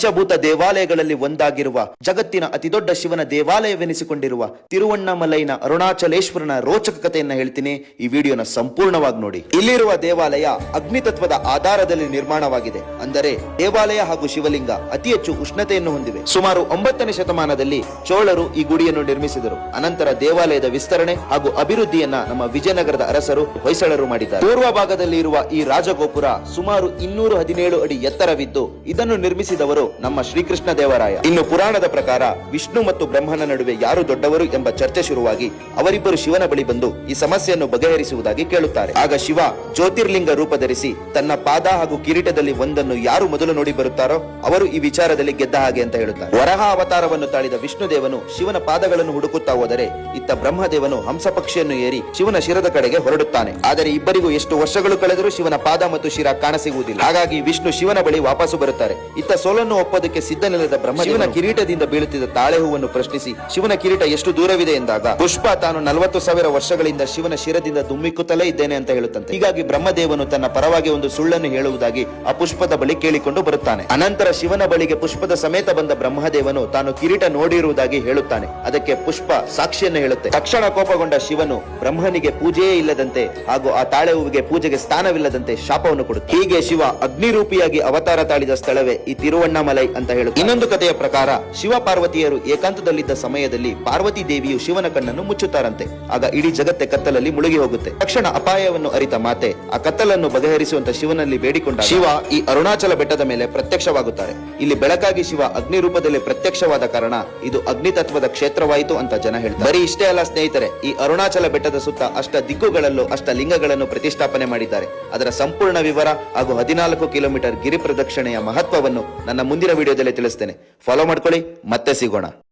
ಪಂಚಭೂತ ದೇವಾಲಯಗಳಲ್ಲಿ ಒಂದಾಗಿರುವ ಜಗತ್ತಿನ ಅತಿದೊಡ್ಡ ಶಿವನ ದೇವಾಲಯವೆನಿಸಿಕೊಂಡಿರುವ ತಿರುವಣ್ಣಾಮಲೈನ ಅರುಣಾಚಲೇಶ್ವರನ ರೋಚಕ ಕಥೆಯನ್ನ ಹೇಳ್ತೀನಿ. ಈ ವಿಡಿಯೋನ ಸಂಪೂರ್ಣವಾಗಿ ನೋಡಿ. ಇಲ್ಲಿರುವ ದೇವಾಲಯ ಅಗ್ನಿತತ್ವದ ಆಧಾರದಲ್ಲಿ ನಿರ್ಮಾಣವಾಗಿದೆ. ಅಂದರೆ ದೇವಾಲಯ ಹಾಗೂ ಶಿವಲಿಂಗ ಅತಿ ಹೆಚ್ಚು ಉಷ್ಣತೆಯನ್ನು ಹೊಂದಿವೆ. ಸುಮಾರು 9ನೇ ಶತಮಾನದಲ್ಲಿ ಚೋಳರು ಈ ಗುಡಿಯನ್ನು ನಿರ್ಮಿಸಿದರು. ಅನಂತರ ದೇವಾಲಯದ ವಿಸ್ತರಣೆ ಹಾಗೂ ಅಭಿವೃದ್ಧಿಯನ್ನ ನಮ್ಮ ವಿಜಯನಗರದ ಅರಸರು ಹೊಯ್ಸಳರು ಮಾಡಿದ್ದಾರೆ. ಪೂರ್ವ ಭಾಗದಲ್ಲಿ ಇರುವ ಈ ರಾಜಗೋಪುರ ಸುಮಾರು 217 ಅಡಿ ಎತ್ತರವಿದ್ದು ಇದನ್ನು ನಿರ್ಮಿಸಿದವರು ನಮ್ಮ ಶ್ರೀಕೃಷ್ಣ ದೇವರಾಯ. ಇನ್ನು ಪುರಾಣದ ಪ್ರಕಾರ ವಿಷ್ಣು ಮತ್ತು ಬ್ರಹ್ಮನ ನಡುವೆ ಯಾರು ದೊಡ್ಡವರು ಎಂಬ ಚರ್ಚೆ ಶುರುವಾಗಿ ಅವರಿಬ್ಬರು ಶಿವನ ಬಳಿ ಬಂದು ಈ ಸಮಸ್ಯೆಯನ್ನು ಬಗೆಹರಿಸುವುದಾಗಿ ಕೇಳುತ್ತಾರೆ. ಆಗ ಶಿವ ಜ್ಯೋತಿರ್ಲಿಂಗ ರೂಪ ಧರಿಸಿ ತನ್ನ ಪಾದ ಹಾಗೂ ಕಿರೀಟದಲ್ಲಿ ಒಂದನ್ನು ಯಾರು ಮೊದಲು ನೋಡಿ ಬರುತ್ತಾರೋ ಅವರು ಈ ವಿಚಾರದಲ್ಲಿ ಗೆದ್ದ ಹಾಗೆ ಅಂತ ಹೇಳುತ್ತಾರೆ. ವರಹ ಅವತಾರವನ್ನು ತಾಳಿದ ವಿಷ್ಣುದೇವನು ಶಿವನ ಪಾದಗಳನ್ನು ಹುಡುಕುತ್ತಾ ಹೋದರೆ ಇತ್ತ ಬ್ರಹ್ಮದೇವನು ಹಂಸ ಪಕ್ಷಿಯನ್ನು ಏರಿ ಶಿವನ ಶಿರದ ಕಡೆಗೆ ಹೊರಡುತ್ತಾನೆ. ಆದರೆ ಇಬ್ಬರಿಗೂ ಎಷ್ಟು ವರ್ಷಗಳು ಕಳೆದರೂ ಶಿವನ ಪಾದ ಮತ್ತು ಶಿರ ಕಾಣಸಿಗುವುದಿಲ್ಲ. ಹಾಗಾಗಿ ವಿಷ್ಣು ಶಿವನ ಬಳಿ ವಾಪಸ್ಸು ಬರುತ್ತಾರೆ. ಇತ್ತ ಸೋಲನ್ನು ಒಪ್ಪೋದಕ್ಕೆ ಸಿದ್ಧನಿಲ್ಲದ ಬ್ರಹ್ಮ ಶಿವನ ಕಿರೀಟದಿಂದ ಬೀಳುತ್ತಿದ್ದ ತಾಳೆ ಹೂವನ್ನು ಪ್ರಶ್ನಿಸಿ ಶಿವನ ಕಿರೀಟ ಎಷ್ಟು ದೂರವಿದೆ ಎಂದಾಗ ಪುಷ್ಪ ತಾನು 40,000 ವರ್ಷಗಳಿಂದ ಶಿವನ ಶಿರದಿಂದ ದುಮ್ಮಿಕ್ಕುತ್ತಲೇ ಇದ್ದೇನೆ ಅಂತ ಹೇಳುತ್ತಂತೆ. ಹೀಗಾಗಿ ಬ್ರಹ್ಮದೇವನು ತನ್ನ ಪರವಾಗಿ ಒಂದು ಸುಳ್ಳನ್ನು ಹೇಳುವುದಾಗಿ ಆ ಪುಷ್ಪದ ಬಳಿ ಕೇಳಿಕೊಂಡು ಬರುತ್ತಾನೆ. ಅನಂತರ ಶಿವನ ಬಳಿಗೆ ಪುಷ್ಪದ ಸಮೇತ ಬಂದ ಬ್ರಹ್ಮದೇವನು ತಾನು ಕಿರೀಟ ನೋಡಿರುವುದಾಗಿ ಹೇಳುತ್ತಾನೆ. ಅದಕ್ಕೆ ಪುಷ್ಪ ಸಾಕ್ಷಿಯನ್ನು ಹೇಳುತ್ತೆ. ತಕ್ಷಣ ಕೋಪಗೊಂಡ ಶಿವನು ಬ್ರಹ್ಮನಿಗೆ ಪೂಜೆಯೇ ಇಲ್ಲದಂತೆ ಹಾಗೂ ಆ ತಾಳೆ ಹೂವಿಗೆ ಪೂಜೆಗೆ ಸ್ಥಾನವಿಲ್ಲದಂತೆ ಶಾಪವನ್ನು ಕೊಡುತ್ತೆ. ಹೀಗೆ ಶಿವ ಅಗ್ನಿರೂಪಿಯಾಗಿ ಅವತಾರ ತಾಳಿದ ಸ್ಥಳವೇ ಈ ತಿರುವಣ್ಣಾಮಲೈ ಅಂತ ಹೇಳುತ್ತೆ. ಇನ್ನೊಂದು ಕಥೆಯ ಪ್ರಕಾರ ಶಿವ ಪಾರ್ವತಿಯರು ಏಕಾಂತದಲ್ಲಿದ್ದ ಸಮಯದಲ್ಲಿ ಪಾರ್ವತಿ ದೇವಿಯು ಶಿವನ ಕಣ್ಣನ್ನು ಮುಚ್ಚುತ್ತಾರಂತೆ. ಆಗ ಇಡೀ ಜಗತ್ತೇ ಕತ್ತಲಲ್ಲಿ ಮುಳುಗಿ ಹೋಗುತ್ತೆ. ತಕ್ಷಣ ಅಪಾಯವನ್ನು ಅರಿತ ಮಾತೆ ಆ ಕತ್ತಲನ್ನು ಬಗೆಹರಿಸುವಂತ ಶಿವನಲ್ಲಿ ಬೇಡಿಕೊಂಡ ಶಿವ ಈ ಅರುಣಾಚಲ ಬೆಟ್ಟದ ಮೇಲೆ ಪ್ರತ್ಯಕ್ಷವಾಗುತ್ತಾರೆ. ಇಲ್ಲಿ ಬೆಳಕಾಗಿ ಶಿವ ಅಗ್ನಿ ರೂಪದಲ್ಲಿ ಪ್ರತ್ಯಕ್ಷವಾದ ಕಾರಣ ಇದು ಅಗ್ನಿ ತತ್ವದ ಕ್ಷೇತ್ರವಾಯಿತು ಅಂತ ಜನ ಹೇಳ್ತಾರೆ. ಬರೀ ಇಷ್ಟೇ ಅಲ್ಲ ಸ್ನೇಹಿತರೆ, ಈ ಅರುಣಾಚಲ ಬೆಟ್ಟದ ಸುತ್ತ ಅಷ್ಟ ದಿಕ್ಕುಗಳಲ್ಲೂ ಅಷ್ಟ ಲಿಂಗಗಳನ್ನು ಪ್ರತಿಷ್ಠಾಪನೆ ಮಾಡಿದ್ದಾರೆ. ಅದರ ಸಂಪೂರ್ಣ ವಿವರ ಹಾಗೂ 14 ಕಿಲೋಮೀಟರ್ ಗಿರಿ ಪ್ರದಕ್ಷಿಣೆಯ ಮಹತ್ವವನ್ನು ನನ್ನ ಮುಂದಿನ ವಿಡಿಯೋದಲ್ಲಿ ತಿಳಿಸ್ತೇನೆ. ಫಾಲೋ ಮಾಡ್ಕೊಳ್ಳಿ. ಮತ್ತೆ ಸಿಗೋಣ.